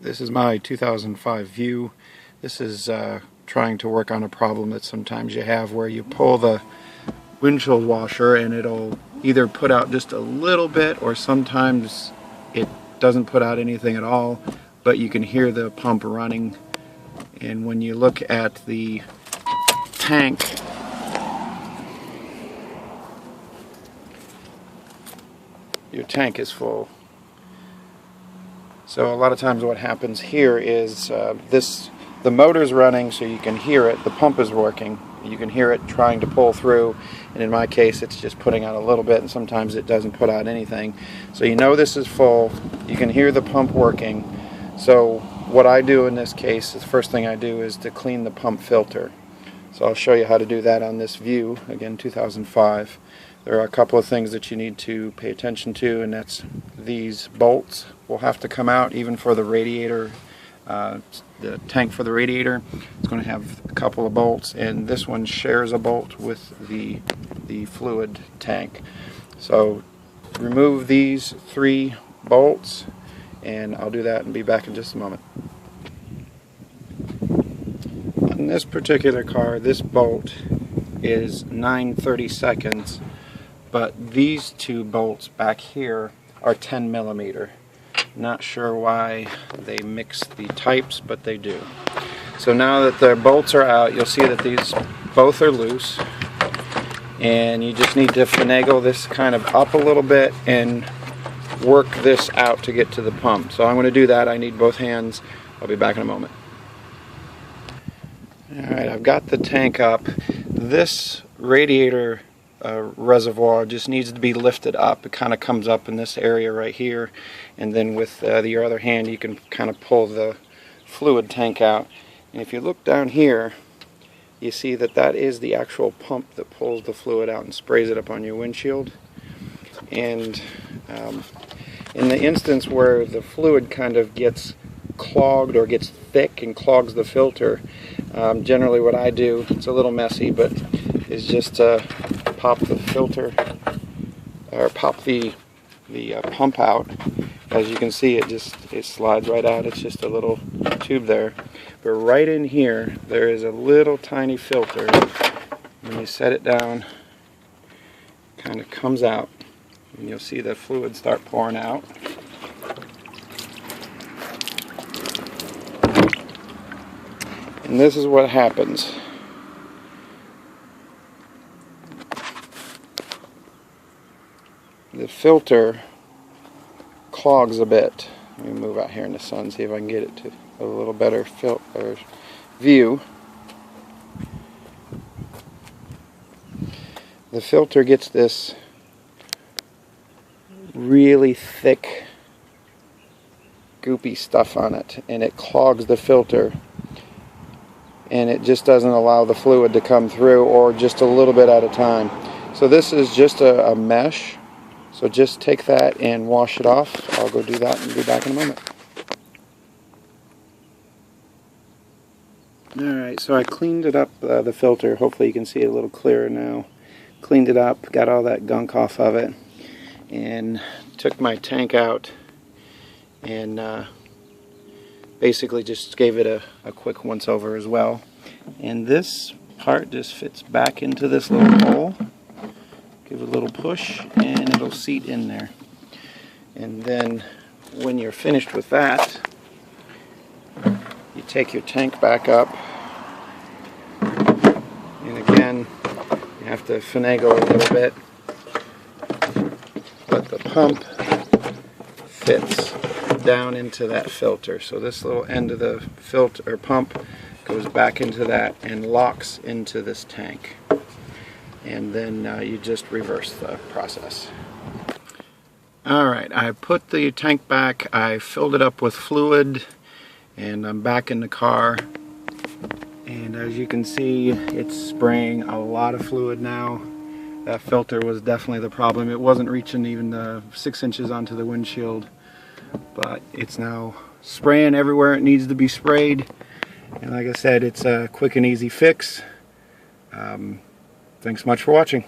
This is my 2005 Vue. This is trying to work on a problem that sometimes you have where you pull the windshield washer and it'll either put out just a little bit, or sometimes it doesn't put out anything at all, but you can hear the pump running. And when you look at the tank, your tank is full. So a lot of times what happens here is the motor's running, so you can hear it. The pump is working. You can hear it trying to pull through, and in my case it's just putting out a little bit, and sometimes it doesn't put out anything. So you know this is full. You can hear the pump working. So what I do in this case, the first thing I do is to clean the pump filter. So I'll show you how to do that on this Vue, again 2005. There are a couple of things that you need to pay attention to, and that's these bolts will have to come out, even for the radiator, the tank for the radiator. It's going to have a couple of bolts, and this one shares a bolt with the fluid tank. So remove these 3 bolts, and I'll do that and be back in just a moment. On this particular car, this bolt is 9/32, but these 2 bolts back here are 10 millimeter. Not sure why they mix the types, but they do. So now that the bolts are out, you'll see that these both are loose, and you just need to finagle this kind of up a little bit and work this out to get to the pump. So I'm going to do that. I need both hands. I'll be back in a moment. Alright, I've got the tank up. This radiator reservoir just needs to be lifted up. It kind of comes up in this area right here, and then with your other hand you can kind of pull the fluid tank out. And if you look down here, you see that that is the actual pump that pulls the fluid out and sprays it up on your windshield. And in the instance where the fluid kind of gets clogged or gets thick and clogs the filter, generally what I do, it's a little messy, but is just pop the filter, or pop the pump out. As you can see, it slides right out. It's just a little tube there. But right in here, there is a little tiny filter. When you set it down, it kind of comes out, and you'll see the fluid start pouring out. And this is what happens. The filter clogs a bit. Let me move out here in the sun, see if I can get it to a little better view. The filter gets this really thick, goopy stuff on it, and it clogs the filter, and it just doesn't allow the fluid to come through, or just a little bit at a time. So this is just a mesh. So just take that and wash it off. I'll go do that and be back in a moment. Alright, so I cleaned it up, the filter. Hopefully you can see it a little clearer now. Cleaned it up, got all that gunk off of it, and took my tank out, and basically just gave it a quick once over as well. And this part just fits back into this little hole. Give it a little push and it'll seat in there. And then when you're finished with that, you take your tank back up, and again you have to finagle a little bit, but the pump fits down into that filter. So this little end of the filter or pump goes back into that and locks into this tank. And then you just reverse the process. Alright, I put the tank back, I filled it up with fluid, and I'm back in the car. And as you can see, it's spraying a lot of fluid now. That filter was definitely the problem. It wasn't reaching even 6 inches onto the windshield, but it's now spraying everywhere it needs to be sprayed. And like I said, it's a quick and easy fix. Thanks much for watching.